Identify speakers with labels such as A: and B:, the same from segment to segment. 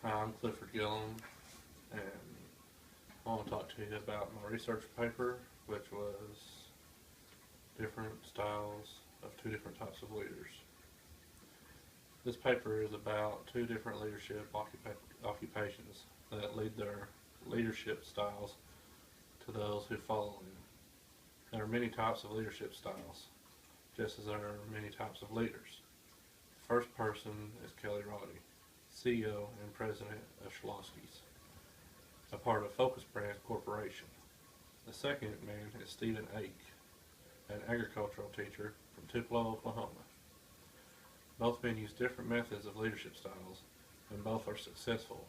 A: I'm Clifford Gilliam, and I want to talk to you about my research paper, which was different styles of two different types of leaders. This paper is about two different leadership occupations that lead their leadership styles to those who follow them. There are many types of leadership styles, just as there are many types of leaders. The first person is Kelly Roddy, CEO and President of Schlosky's, a part of Focus Brand Corporation. The second man is Stephen Ake, an agricultural teacher from Tupelo, Oklahoma. Both men use different methods of leadership styles, and both are successful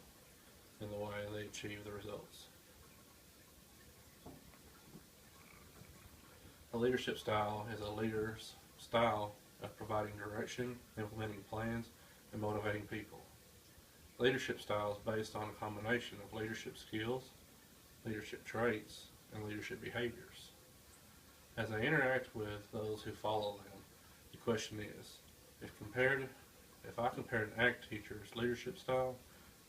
A: in the way they achieve the results. A leadership style is a leader's style of providing direction, implementing plans, and motivating people. Leadership style is based on a combination of leadership skills, leadership traits, and leadership behaviors. As they interact with those who follow them, the question is, if I compared an ag teacher's leadership style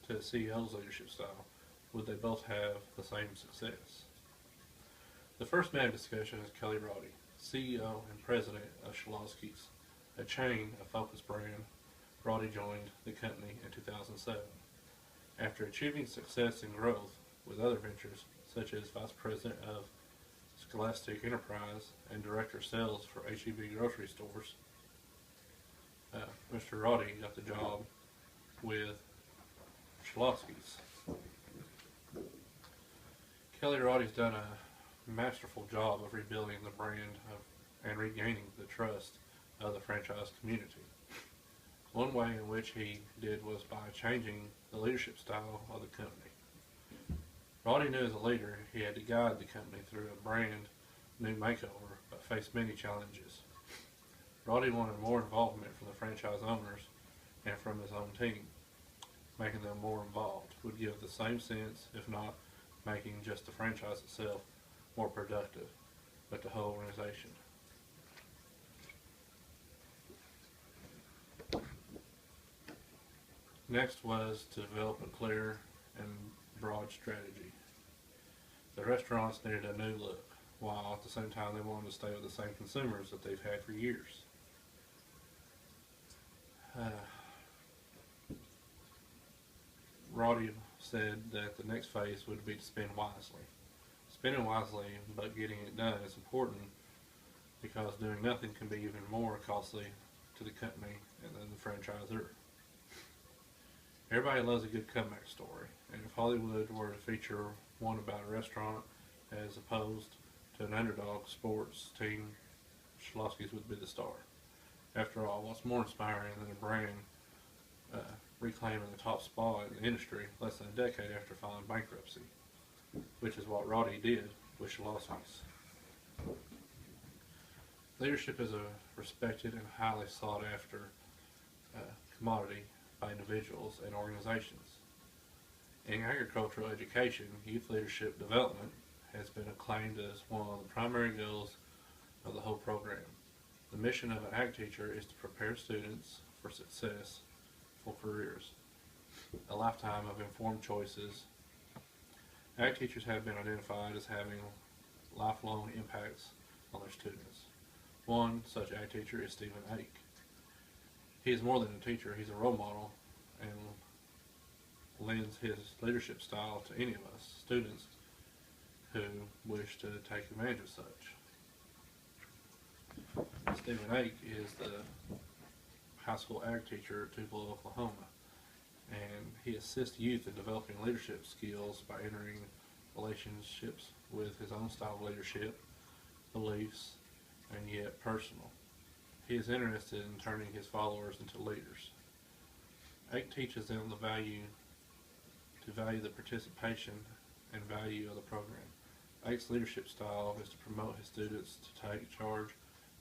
A: to a CEO's leadership style, would they both have the same success? The first man of discussion is Kelly Roddy, CEO and President of Schlosky's, a chain of Focus Brand. Roddy joined the company in 2007. After achieving success and growth with other ventures, such as Vice President of Scholastic Enterprise and Director of Sales for H-E-B grocery stores, Mr. Roddy got the job with Schlosky's. Kelly Roddy's done a masterful job of rebuilding the brand and regaining the trust of the franchise community. One way in which he did was by changing the leadership style of the company. Roddy knew as a leader he had to guide the company through a brand new makeover, but faced many challenges. Roddy wanted more involvement from the franchise owners and from his own team. Making them more involved would give the same sense, if not making just the franchise itself more productive, but the whole organization. Next was to develop a clear and broad strategy. The restaurants needed a new look, while at the same time they wanted to stay with the same consumers that they've had for years. Roddy said that the next phase would be to spend wisely. Spending wisely but getting it done is important because doing nothing can be even more costly to the company and then the franchisor. Everybody loves a good comeback story, and if Hollywood were to feature one about a restaurant as opposed to an underdog sports team, Schlosky's would be the star. After all, what's more inspiring than a brand reclaiming the top spot in the industry less than a decade after filing bankruptcy, which is what Roddy did with Schlosky's. Leadership is a respected and highly sought after commodity by individuals and organizations. In agricultural education, youth leadership development has been acclaimed as one of the primary goals of the whole program. The mission of an ag teacher is to prepare students for success for careers, a lifetime of informed choices. Ag teachers have been identified as having lifelong impacts on their students. One such ag teacher is Stephen Ake. He is more than a teacher, he's a role model and lends his leadership style to any of us, students, who wish to take advantage of such. Stephen Ake is the high school ag teacher at Tupelo, Oklahoma, and he assists youth in developing leadership skills by entering relationships with his own style of leadership, beliefs, and yet personal. He is interested in turning his followers into leaders. Ake teaches them to value the participation and value of the program. Ake's leadership style is to promote his students to take charge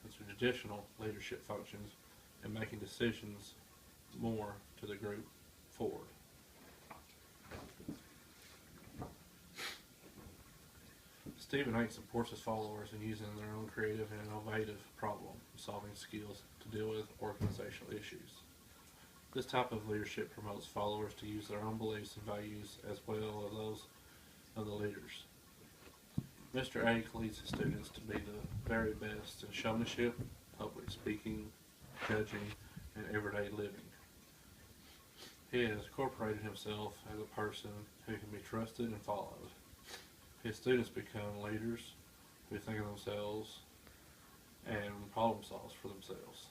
A: of the traditional leadership functions and making decisions more to the group forward. Stephen Ake supports his followers in using their own creative and innovative problem-solving skills to deal with organizational issues. This type of leadership promotes followers to use their own beliefs and values as well as those of the leaders. Mr. Ake leads his students to be the very best in showmanship, public speaking, judging, and everyday living. He has incorporated himself as a person who can be trusted and followed. His students become leaders who think of themselves and problem solve for themselves.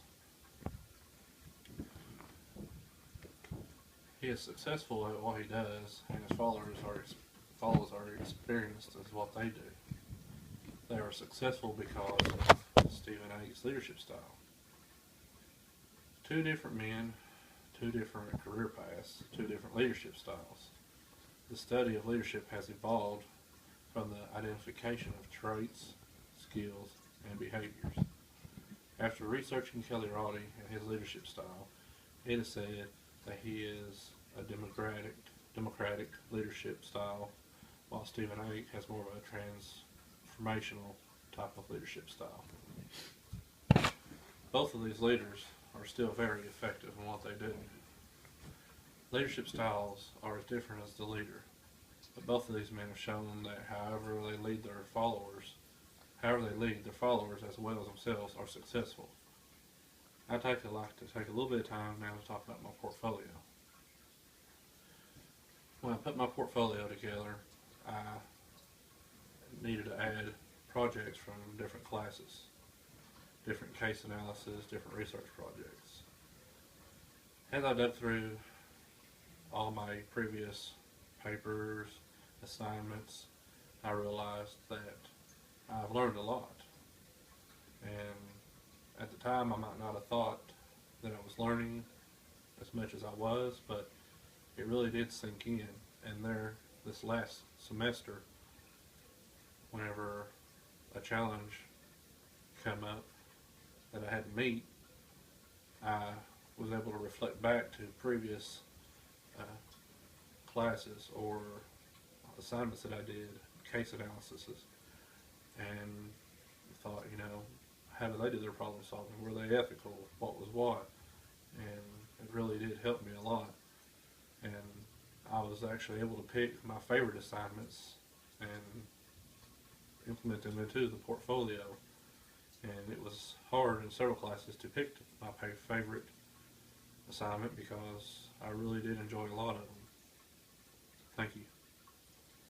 A: He is successful at what he does, and his followers are experienced as what they do. They are successful because of Stephen Ake's leadership style. Two different men, two different career paths, two different leadership styles. The study of leadership has evolved from the identification of traits, skills, and behaviors. After researching Kelly Roddy and his leadership style, it is said that he is a democratic leadership style, while Stephen Ake has more of a transformational type of leadership style. Both of these leaders are still very effective in what they do. Leadership styles are as different as the leader, but both of these men have shown that however they lead their followers as well as themselves are successful. I'd like to take a little bit of time now to talk about my portfolio. When I put my portfolio together, I needed to add projects from different classes, different case analysis, different research projects. As I dug through all my previous papers, assignments, I realized that I've learned a lot. And at the time I might not have thought that I was learning as much as I was, but it really did sink in. And this last semester, whenever a challenge came up that I had to meet, I was able to reflect back to previous classes or assignments that I did, case analyses, and thought, how do they do their problem solving? Were they ethical? What was what? And it really did help me a lot. And I was actually able to pick my favorite assignments and implement them into the portfolio. And it was hard in several classes to pick my favorite assignment because I really did enjoy a lot of them. Thank you.